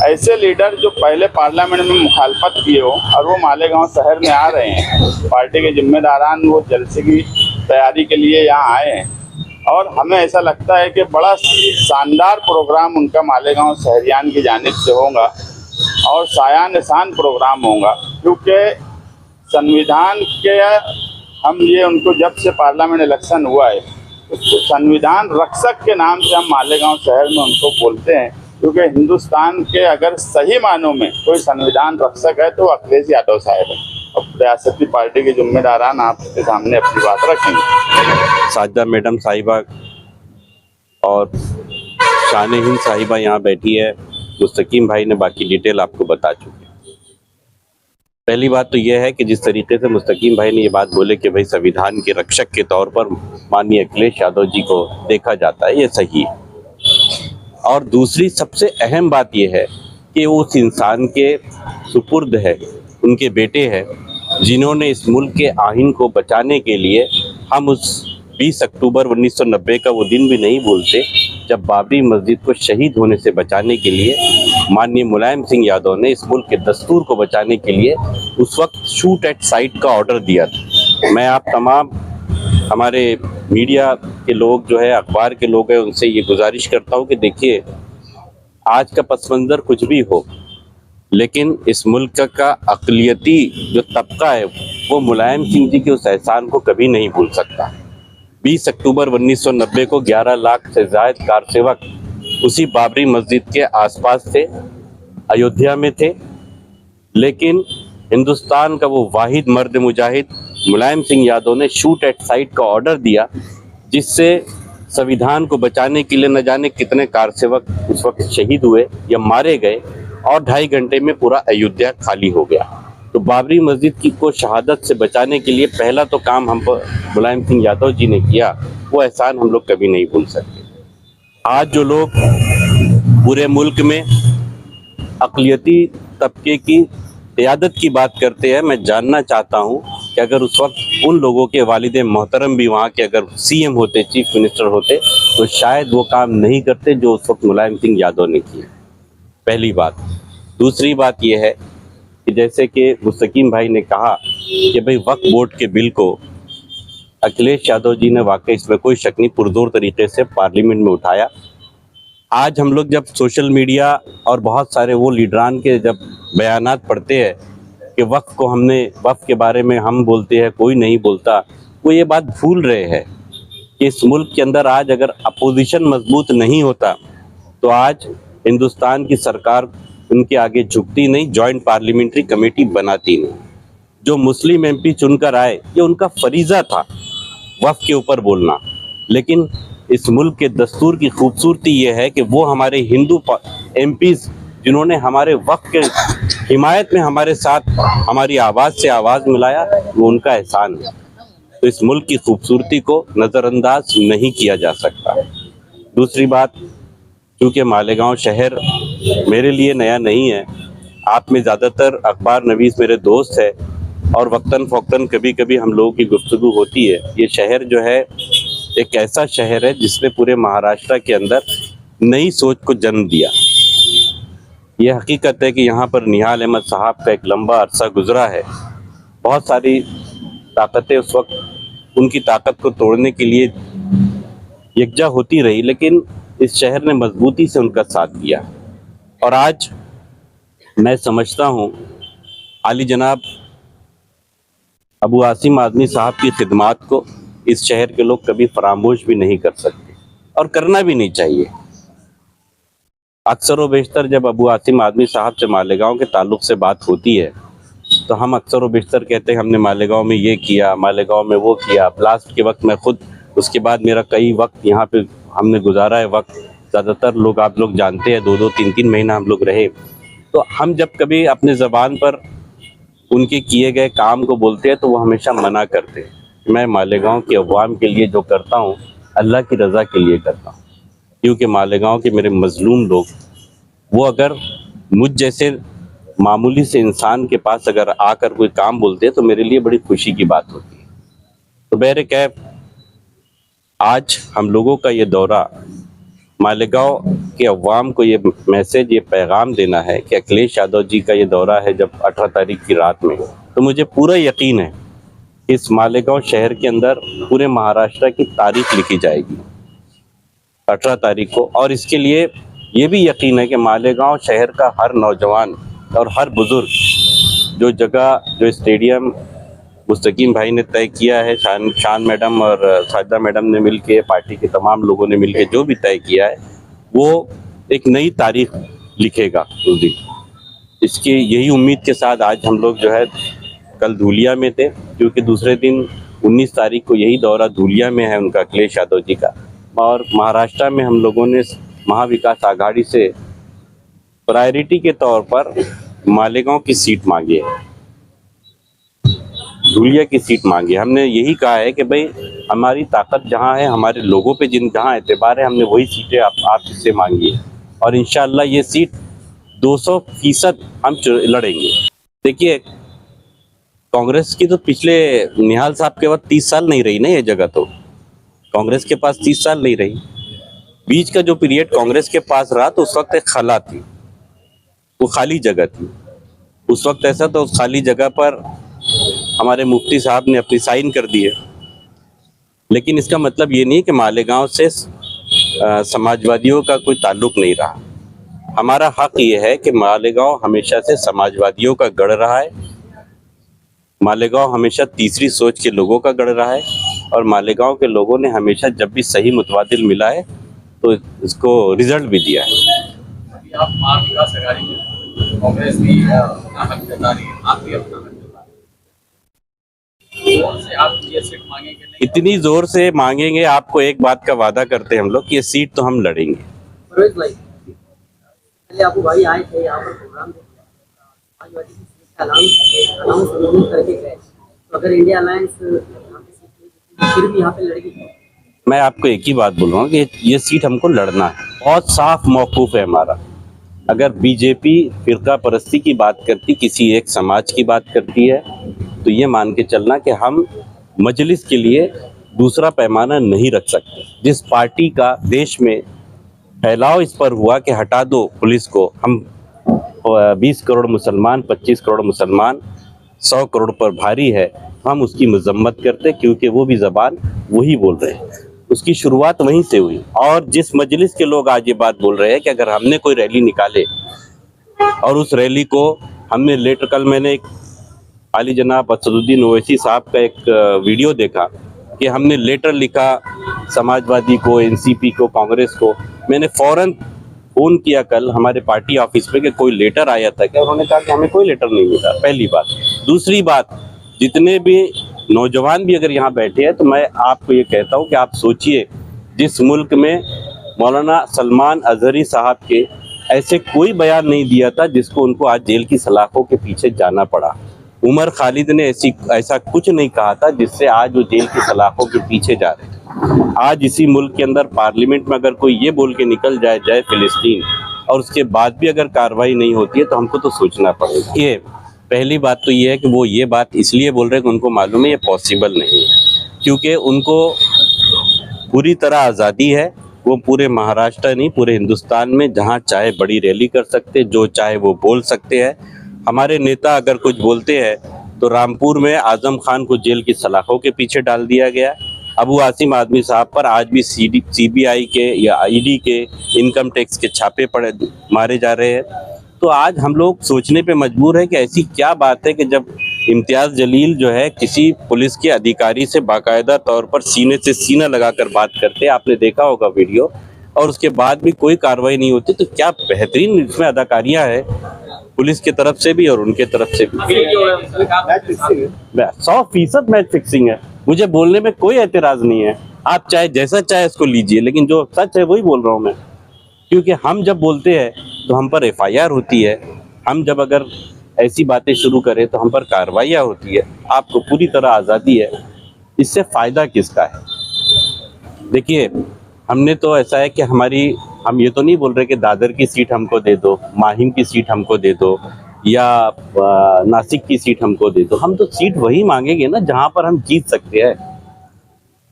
ऐसे लीडर जो पहले पार्लियामेंट में मुखालफत किए हो और वो मालेगांव शहर में आ रहे हैं, पार्टी के जिम्मेदारान वो जलसे की तैयारी के लिए यहाँ आए हैं और हमें ऐसा लगता है कि बड़ा शानदार प्रोग्राम उनका मालेगांव शहरियान की जानिब से होगा और साया निशान प्रोग्राम होगा, क्योंकि संविधान के हम ये उनको जब से पार्लियामेंट इलेक्शन हुआ है उसको संविधान रक्षक के नाम से हम मालेगांव शहर में उनको बोलते हैं, क्योंकि हिंदुस्तान के अगर सही मानों में कोई संविधान रक्षक है तो अखिलेश यादव साहब है। अब रियासती पार्टी के जिम्मेदारान आपके सामने अपनी बात रखेंगे। साजिदा मैडम साहिबा और शान-ए-हिंद साहिबा यहाँ बैठी है, मुस्तकीम भाई ने बाकी डिटेल आपको बता चुके हैं। पहली बात तो यह है कि जिस तरीके से मुस्तकीम भाई ने ये बात बोले कि भाई संविधान के रक्षक के तौर पर माननीय अखिलेश यादव जी को देखा जाता है, ये सही है। और दूसरी सबसे अहम बात यह है कि वो उस इंसान के सुपुर्द है, उनके बेटे हैं, जिन्होंने इस मुल्क के आइन को बचाने के लिए, हम उस 20 अक्टूबर 1990 का वो दिन भी नहीं भूलते जब बाबरी मस्जिद को शहीद होने से बचाने के लिए माननीय मुलायम सिंह यादव ने इस मुल्क के दस्तूर को बचाने के लिए उस वक्त शूट एट साइट का ऑर्डर दिया था। मैं आप तमाम हमारे मीडिया के लोग जो है, अखबार के लोग हैं, उनसे ये गुजारिश करता हूँ कि देखिए, आज का पस मंज़र कुछ भी हो, लेकिन इस मुल्क का अक़लियती जो तबका है वो मुलायम सिंह जी के उस एहसान को कभी नहीं भूल सकता। 20 अक्टूबर 1990 को 11 लाख से ज़ायद कारसेवक उसी बाबरी मस्जिद के आसपास थे, अयोध्या में थे, लेकिन हिंदुस्तान का वो वाहिद मर्द मुजाहिद मुलायम सिंह यादव ने शूट एट साइट का ऑर्डर दिया, जिससे संविधान को बचाने के लिए न जाने कितने कारसेवक उस वक्त शहीद हुए या मारे गए और 2.5 घंटे में पूरा अयोध्या खाली हो गया। तो बाबरी मस्जिद की को शहादत से बचाने के लिए पहला तो काम हम पर मुलायम सिंह यादव जी ने किया, वो एहसान हम लोग कभी नहीं भूल सकते। आज जो लोग पूरे मुल्क में अक़लियती तबके की क़यादत की बात करते हैं, मैं जानना चाहता हूं कि अगर उस वक्त उन लोगों के वालिद मोहतरम भी वहाँ के अगर सीएम होते, चीफ मिनिस्टर होते, तो शायद वो काम नहीं करते जो उस वक्त मुलायम सिंह यादव ने किए। पहली बात। दूसरी बात यह है कि जैसे कि मुस्तकीम भाई ने कहा कि भाई वक्फ बोर्ड के बिल को अखिलेश यादव जी ने वाकई, इसमें कोई शक नहीं, पुरजोर तरीके से पार्लियामेंट में उठाया। आज हम लोग जब सोशल मीडिया और बहुत सारे वो लीडरान के जब बयानात पढ़ते हैं कि वक्फ को हमने, वक्फ के बारे में हम बोलते हैं, कोई नहीं बोलता, वो ये बात भूल रहे हैं कि इस मुल्क के अंदर आज अगर अपोजिशन मजबूत नहीं होता तो आज हिंदुस्तान की सरकार उनके आगे झुकती नहीं, जॉइंट पार्लियामेंट्री कमेटी बनाती नहीं। जो मुस्लिम एमपी चुनकर आए, ये उनका फरीज़ा था वक्फ के ऊपर बोलना, लेकिन इस मुल्क के दस्तूर की खूबसूरती ये है कि वो हमारे हिंदू एमपीज़ जिन्होंने हमारे वक्फ के हिमायत में हमारे साथ हमारी आवाज़ से आवाज़ मिलाया, वो उनका एहसान है। तो इस मुल्क की खूबसूरती को नज़रअंदाज नहीं किया जा सकता। दूसरी बात, क्योंकि मालेगांव शहर मेरे लिए नया नहीं है, आप में ज़्यादातर अखबार नवीस मेरे दोस्त है और वक्तन फ़ौक्तन कभी कभी हम लोगों की गुफ्तगू होती है। ये शहर जो है एक ऐसा शहर है जिसने पूरे महाराष्ट्र के अंदर नई सोच को जन्म दिया। ये हकीकत है कि यहाँ पर निहाल अहमद साहब का एक लंबा अरसा गुजरा है। बहुत सारी ताकतें उस वक्त उनकी ताकत को तोड़ने के लिए यकजा होती रही, लेकिन इस शहर ने मजबूती से उनका साथ दिया। और आज मैं समझता हूँ आली जनाब अबू आसिम आज़मी साहब की खिदमात को इस शहर के लोग कभी फरामोश भी नहीं कर सकते और करना भी नहीं चाहिए। अक्सर व बेशतर जब अबू आसिम आज़मी साहब से मालेगांव के ताल्लुक़ से बात होती है तो हम अक्सर व बेशतर कहते हैं हमने मालेगांव में ये किया, मालेगांव में वो किया। ब्लास्ट के वक्त मैं खुद, उसके बाद मेरा कई वक्त यहाँ पे हमने गुजारा है वक्त, ज़्यादातर लोग आप लोग जानते हैं 2-2, 3-3 महीना हम लोग रहे। तो हम जब कभी अपने ज़बान पर उनके किए गए काम को बोलते हैं तो वो हमेशा मना करते हैं। मैं मालेगांव के अवाम के लिए जो करता हूँ अल्लाह की रज़ा के लिए करता हूँ, क्योंकि मालेगांव के मेरे मज़लूम लोग, वो अगर मुझ जैसे मामूली से इंसान के पास अगर आकर कोई काम बोलते हैं तो मेरे लिए बड़ी खुशी की बात होती है। तो बहरकैफ आज हम लोगों का ये दौरा मालेगांव के अवाम को ये मैसेज, ये पैगाम देना है कि अखिलेश यादव जी का ये दौरा है जब 18 तारीख की रात में, तो मुझे पूरा यकीन है इस मालेगांव शहर के अंदर पूरे महाराष्ट्र की तारीख लिखी जाएगी 18 तारीख को। और इसके लिए ये भी यकीन है कि मालेगांव शहर का हर नौजवान और हर बुजुर्ग जो स्टेडियम मुस्तकीम भाई ने तय किया है, शान मैडम और साजिदा मैडम ने मिलके, पार्टी के तमाम लोगों ने मिलके जो भी तय किया है, वो एक नई तारीख लिखेगा उस दिन। इसकी यही उम्मीद के साथ आज हम लोग जो है कल धूलिया में थे, क्योंकि दूसरे दिन 19 तारीख को यही दौरा धूलिया में है उनका, अखिलेश यादव जी का। और महाराष्ट्र में हम लोगों ने महाविकास आघाड़ी से प्रायोरिटी के तौर पर मालेगांव की सीट मांगी है, धूलिया की सीट मांगी है। हमने यही कहा है कि भाई हमारी ताकत जहां है, हमारे लोगों पे जहां एतबार है, हमने वही सीटें आप इससे मांगी है और इंशाअल्लाह ये सीट 200% हम लड़ेंगे। देखिए, कांग्रेस की तो पिछले निहाल साहब के बाद 30 साल नहीं रही ना ये जगह, तो कांग्रेस के पास 30 साल नहीं रही। बीच का जो पीरियड कांग्रेस के पास रहा तो उस वक्त एक खला थी, वो खाली जगह थी। उस वक्त ऐसा तो उस खाली जगह पर हमारे मुफ्ती साहब ने अपनी साइन कर दी है, लेकिन इसका मतलब ये नहीं कि मालेगांव से समाजवादियों का कोई ताल्लुक नहीं रहा। हमारा हक ये है कि मालेगांव हमेशा से समाजवादियों का गढ़ रहा है, मालेगांव हमेशा तीसरी सोच के लोगों का गढ़ रहा है और मालेगांव के लोगों ने हमेशा जब भी सही मुतबादिल मिला है तो इसको रिजल्ट भी दिया है। अभी आप महाविकास आघाड़ी में, कांग्रेस भी अपना हक जता रही है, आप भी अपना हक जता रहे हैं, जोर से आप ये सीट मांगेंगे नहीं? इतनी जोर से मांगेंगे, आपको एक बात का वादा करते हैं हम लोग कि ये सीट तो हम लड़ेंगे। परवेज भाई, पहले आपको भाई आए थे यहाँ पर प्रोग्राम समाजवादी की सीट का अनाउंस करके गए, तो अगर इंडिया अलायंस यहाँ पे सीट फिर भी यहाँ पे लड़ेगी? मैं आपको एक ही बात बोलूँगा कि ये सीट हमको लड़ना है, बहुत साफ मौकूफ है हमारा। अगर बीजेपी फिरका परस्ती की बात करती, किसी एक समाज की बात करती है, तो ये मान के चलना कि हम मजलिस के लिए दूसरा पैमाना नहीं रख सकते। जिस पार्टी का देश में फैलाव इस पर हुआ कि हटा दो पुलिस को, हम 20 करोड़ मुसलमान, 25 करोड़ मुसलमान, 100 करोड़ पर भारी है, हम उसकी मजम्मत करते, क्योंकि वो भी ज़बान वही बोल रहे हैं। उसकी शुरुआत वहीं से हुई। और जिस मजलिस के लोग आज ये बात बोल रहे हैं कि अगर हमने कोई रैली निकाले और उस रैली को हमने लेटर, कल मैंने एक आली जनाब असदुद्दीन ओवैसी साहब का एक वीडियो देखा कि हमने लेटर लिखा समाजवादी को, एनसीपी को, कांग्रेस को। मैंने फ़ौरन फ़ोन किया कल हमारे पार्टी ऑफिस पे कि कोई लेटर आया था क्या? उन्होंने कहा कि हमें कोई लेटर नहीं मिला। पहली बात। दूसरी बात, जितने भी नौजवान भी अगर यहाँ बैठे हैं तो मैं आपको ये कहता हूँ कि आप सोचिए, जिस मुल्क में मौलाना सलमान अजहरी साहब के ऐसे कोई बयान नहीं दिया था जिसको उनको आज जेल की सलाखों के पीछे जाना पड़ा। उमर खालिद ने ऐसा कुछ नहीं कहा था जिससे आज वो जेल की सलाखों के पीछे जा रहे हैं। आज इसी मुल्क के अंदर पार्लियामेंट में अगर कोई ये बोल के निकल जाए जय फिलिस्तीन, और उसके बाद भी अगर कार्रवाई नहीं होती है तो हमको तो सोचना पड़ेगा। ये पहली बात तो ये है कि वो ये बात इसलिए बोल रहे हैं कि उनको मालूम है ये पॉसिबल नहीं है, क्योंकि उनको पूरी तरह आज़ादी है। वो पूरे महाराष्ट्र नहीं, पूरे हिंदुस्तान में जहाँ चाहे बड़ी रैली कर सकते, जो चाहे वो बोल सकते हैं। हमारे नेता अगर कुछ बोलते हैं तो रामपुर में आजम खान को जेल की सलाखों के पीछे डाल दिया गया। अबू आसिम आदमी साहब पर आज भी CBI के या ED के इनकम टैक्स के छापे मारे जा रहे हैं। तो आज हम लोग सोचने पे मजबूर है कि ऐसी क्या बात है कि जब इम्तियाज़ जलील जो है किसी पुलिस के अधिकारी से बाकायदा तौर पर सीने से सीना लगाकर बात करते हैं, आपने देखा होगा वीडियो, और उसके बाद भी कोई कार्रवाई नहीं होती। तो क्या बेहतरीन इसमें अदाकारियाँ है पुलिस की तरफ से भी और उनके तरफ से भी। 100% मैच फिक्सिंग है, मुझे बोलने में कोई एतराज़ नहीं है। आप चाहे जैसा चाहे इसको लीजिए, लेकिन जो सच है वही बोल रहा हूँ मैं। क्योंकि हम जब बोलते हैं तो हम पर FIR होती है, हम जब अगर ऐसी बातें शुरू करें तो हम पर कार्रवाइयाँ होती है। आपको पूरी तरह आज़ादी है, इससे फ़ायदा किसका है? देखिए, हमने तो ऐसा है कि हम ये तो नहीं बोल रहे कि दादर की सीट हमको दे दो, माहिम की सीट हमको दे दो, या नासिक की सीट हमको दे दो। हम तो सीट वही मांगेंगे ना जहाँ पर हम जीत सकते हैं।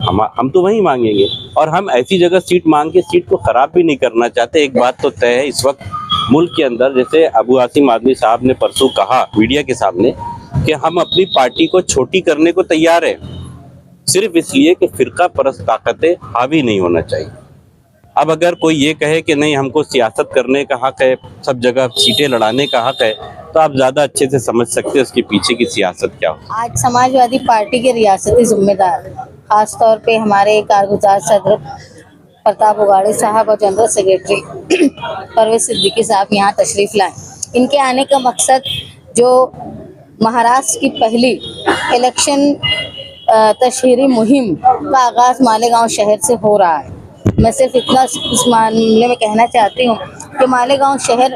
हम तो वही मांगेंगे, और हम ऐसी जगह सीट मांग के सीट को खराब भी नहीं करना चाहते। एक बात तो तय है, इस वक्त मुल्क के अंदर, जैसे अबू आसिम आदमी साहब ने परसों कहा मीडिया के सामने कि हम अपनी पार्टी को छोटी करने को तैयार हैं, सिर्फ इसलिए कि फिरका परस्त ताकतें हावी नहीं होना चाहिए। अब अगर कोई ये कहे कि नहीं हमको सियासत करने का हक है, सब जगह सीटें लड़ाने का हक है, तो आप ज़्यादा अच्छे से समझ सकते हैं उसके पीछे की सियासत क्या हो। आज समाजवादी पार्टी के रियासती जिम्मेदार, खास तौर पे हमारे कारगुजार सदर प्रताप उगाड़ी साहब और जनरल सेक्रेटरी परवेज सिद्दीकी साहब यहाँ तशरीफ लाए। इनके आने का मकसद जो महाराष्ट्र की पहली इलेक्शन तशहीरी मुहिम का आगाज़ मालेगांव शहर से हो रहा है। मैं सिर्फ इतना इस मामले में कहना चाहती हूँ कि मालेगांव शहर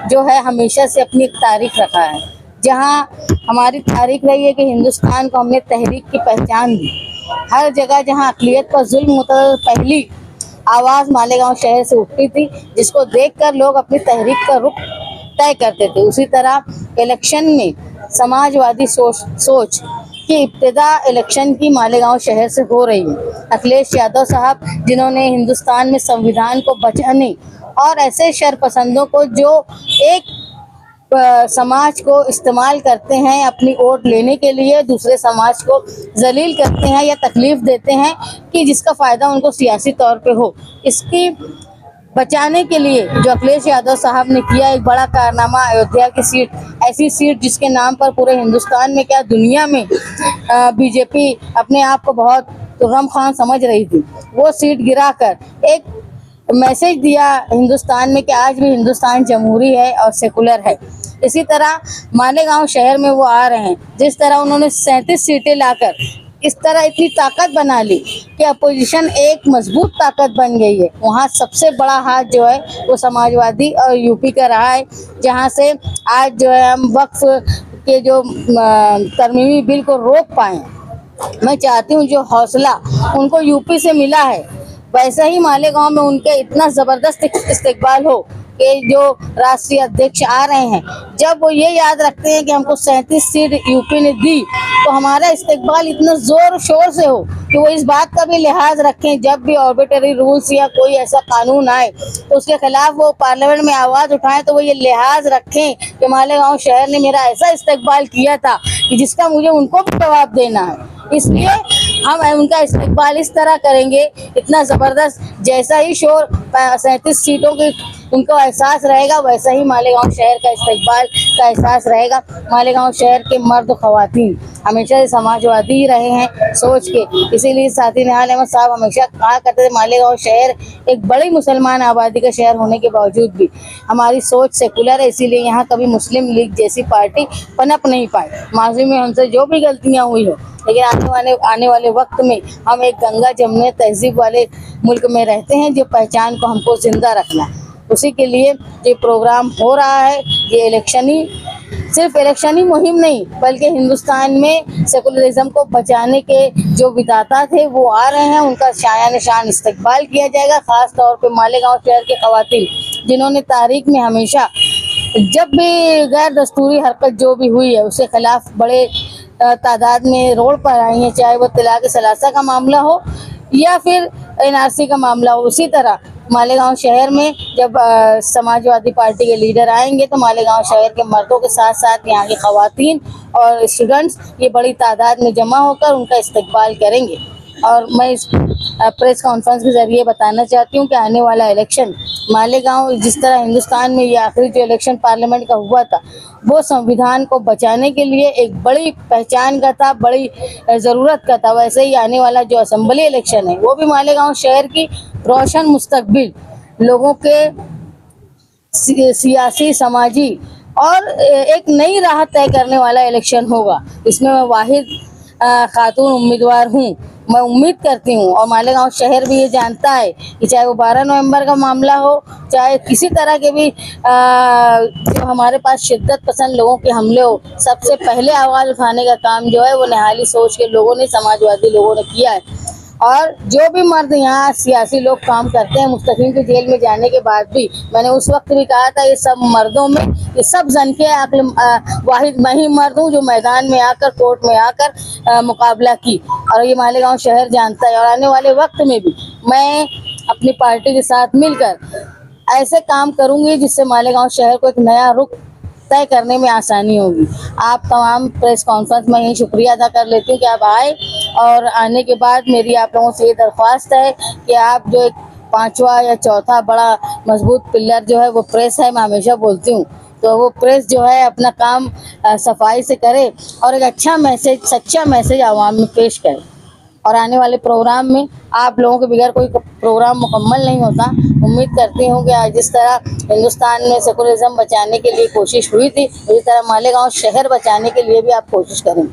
जो है हमेशा से अपनी एक तारीख रखा है, जहाँ हमारी तारीख रही है कि हिंदुस्तान को हमने तहरीक की पहचान दी। हर जगह जहाँ अक़लियत पर जुल्म होता था, पहली आवाज़ मालेगांव शहर से उठती थी, जिसको देखकर लोग अपनी तहरीक का रुख तय करते थे। उसी तरह इलेक्शन में समाजवादी सोच की इब्तिदा इलेक्शन की मालेगांव शहर से हो रही है। अखिलेश यादव साहब, जिन्होंने हिंदुस्तान में संविधान को बचाने और ऐसे शरपसंदों को जो एक समाज को इस्तेमाल करते हैं अपनी वोट लेने के लिए, दूसरे समाज को जलील करते हैं या तकलीफ देते हैं कि जिसका फ़ायदा उनको सियासी तौर पे हो, इसकी बचाने के लिए जो अखिलेश यादव साहब ने किया एक बड़ा कारनामा, अयोध्या की सीट, ऐसी सीट जिसके नाम पर पूरे हिंदुस्तान में क्या दुनिया में बीजेपी अपने आप को बहुत गम खान समझ रही थी, वो सीट गिराकर एक मैसेज दिया हिंदुस्तान में कि आज भी हिंदुस्तान जमहूरी है और सेकुलर है। इसी तरह मालेगांव शहर में वो आ रहे हैं, जिस तरह उन्होंने 37 सीटें लाकर इस तरह इतनी ताकत बना ली कि अपोजिशन एक मजबूत ताकत बन गई है। वहाँ सबसे बड़ा हाथ जो है वो समाजवादी और यूपी का रहा है, जहाँ से आज जो है हम वक्फ के जो तरमीमी बिल को रोक पाएँ। मैं चाहती हूँ जो हौसला उनको यूपी से मिला है, वैसा ही मालेगांव में उनके इतना ज़बरदस्त इस्तकबाल हो कि जो राष्ट्रीय अध्यक्ष आ रहे हैं, जब वो ये याद रखते हैं कि हमको 37 सीट यूपी ने दी, तो हमारा इस्तकबाल इतना ज़ोर शोर से हो कि वो इस बात का भी लिहाज रखें, जब भी आर्बिट्रेरी रूल्स या कोई ऐसा कानून आए तो उसके खिलाफ वो पार्लियामेंट में आवाज़ उठाएं, तो वो ये लिहाज रखें कि मालेगांव शहर ने मेरा ऐसा इस्तकबाल किया था कि जिसका मुझे उनको भी जवाब देना है। इसलिए हम उनका इस्तकबाल इस तरह करेंगे, इतना ज़बरदस्त, जैसा ही शोर 37 सीटों की उनको एहसास रहेगा, वैसा ही मालेगांव शहर का इस्तकबाल का एहसास रहेगा। मालेगांव शहर के मर्द ख़वातीन हमेशा से समाजवादी ही रहे हैं सोच के, इसीलिए साथी निहाल अहमद साहब हमेशा कहा करते थे मालेगांव शहर एक बड़ी मुसलमान आबादी का शहर होने के बावजूद भी हमारी सोच सेकुलर है, इसीलिए यहाँ कभी मुस्लिम लीग जैसी पार्टी पनप नहीं पाई। माजी में हमसे जो भी गलतियाँ हुई हो, लेकिन आने वाले वक्त में हम एक गंगा जमुना तहजीब वाले मुल्क में रहते हैं, जो पहचान को हमको जिंदा रखना है। उसी के लिए ये प्रोग्राम हो रहा है। ये सिर्फ इलेक्शनी मुहिम नहीं, बल्कि हिंदुस्तान में सेकुलरिज्म को बचाने के जो विदाता थे वो आ रहे हैं, उनका शाया निशान इस्तकबाल किया जाएगा। ख़ास तौर पे मालेगांव शहर के ख़वातीन, जिन्होंने तारीख में हमेशा जब भी गैर दस्तूरी हरकत जो भी हुई है उसके खिलाफ बड़े तादाद में रोड पर आई हैं, चाहे वो तलाक सलासा का मामला हो या फिर NRC का मामला हो। उसी तरह मालेगांव शहर में जब समाजवादी पार्टी के लीडर आएंगे तो मालेगांव शहर के मर्दों के साथ साथ यहाँ के ख़वातीन और स्टूडेंट्स ये बड़ी तादाद में जमा होकर उनका इस्तकबाल करेंगे। और मैं इस प्रेस कॉन्फ्रेंस के ज़रिए बताना चाहती हूँ कि आने वाला इलेक्शन मालेगांव, जिस तरह हिंदुस्तान में ये आखिरी जो इलेक्शन पार्लियामेंट का हुआ था, वो संविधान को बचाने के लिए एक बड़ी पहचान का था, बड़ी ज़रूरत का था। वैसे ही आने वाला जो असेंबली इलेक्शन है वो भी मालेगांव शहर की रोशन मुस्तकबिल, लोगों के सियासी, समाजी और एक नई राह तय करने वाला इलेक्शन होगा। इसमें मैं वाहिद खातून उम्मीदवार हूँ। मैं उम्मीद करती हूँ और मालेगांव शहर भी ये जानता है कि चाहे वो 12 नवंबर का मामला हो, चाहे किसी तरह के भी जो हमारे पास शिद्दत पसंद लोगों के हमले हो, सबसे पहले आवाज़ उठाने का काम जो है वो निहाली सोच के लोगों ने, समाजवादी लोगों ने किया है। और जो भी मर्द यहाँ सियासी लोग काम करते हैं मुस्तकीम की जेल में जाने के बाद भी, मैंने उस वक्त भी कहा था ये सब मर्दों में, ये सब जन के अक्ल वाहिद मैं ही मर्द हूँ जो मैदान में आकर कोर्ट में आकर मुकाबला की, और ये मालेगांव शहर जानता है। और आने वाले वक्त में भी मैं अपनी पार्टी के साथ मिलकर ऐसे काम करूंगी जिससे मालेगांव शहर को एक नया रुख तय करने में आसानी होगी। आप तमाम प्रेस कॉन्फ्रेंस में यही शुक्रिया अदा कर लेती हूँ कि आप आए, और आने के बाद मेरी आप लोगों से ये दरख्वास्त है कि आप जो एक पांचवा या चौथा बड़ा मजबूत पिलर जो है वो प्रेस है, मैं हमेशा बोलती हूँ, तो वो प्रेस जो है अपना काम सफाई से करे और एक अच्छा मैसेज, सच्चा मैसेज आवाम में पेश करे। और आने वाले प्रोग्राम में आप लोगों के बगैर कोई प्रोग्राम मुकम्मल नहीं होता। उम्मीद करती हूँ कि आज जिस तरह हिंदुस्तान में सेकुलरिज्म बचाने के लिए कोशिश हुई थी, उसी तरह मालेगांव शहर बचाने के लिए भी आप कोशिश करें।